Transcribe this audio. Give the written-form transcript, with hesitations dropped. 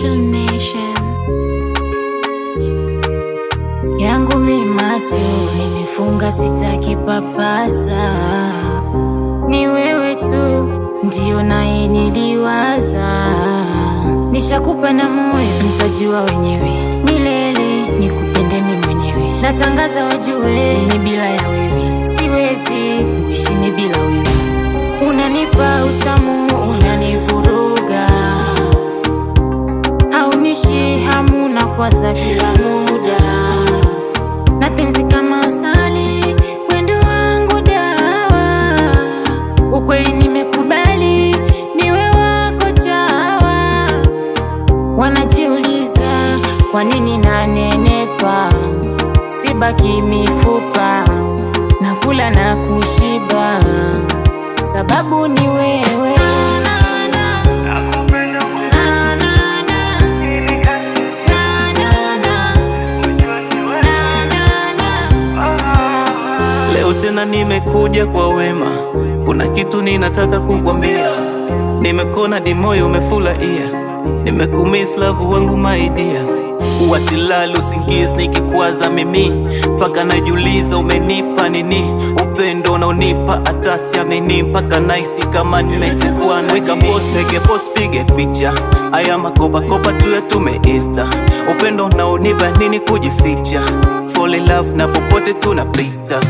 Chill Nation. Yangu mi macho nimefunga, sitaki papasa. Ni wewe tu ndio naye niliwaza. Nishakupa na moyo, mtajua wenyewe. Milele nikupende mimi mwenyewe. Natangaza wajue, ni bila ya wewe siwezi kuishi, ni bila wewe. Unanipa utamu, unanivuruga, haunishi hamu na kwaza kila muda. Na penzi kama asali, wendo wangu dawa. Ukweli nimekubali, niwe wako chawa. Wanajiuliza kwa nini nanenepa, sibaki mifupa, nakula na kushiba, sababu ni wewe. Leo tena nimekuja kwa wema, kuna kitu ninataka kukwambia. Nimekona dimoyo umefurahia, nimekumiss love wangu my dear. Uwasilalo usingizi nikikwaza mimi, paka najiuliza umenipa nini. Upendo unaonipa hata siamini, mpaka naisi kama nimetekwa na weka post, neke post, pige picha. Haya makopa kopa tu ya tumeista. Upendo unaonipa nini kujificha, fall in love na popote tunapita.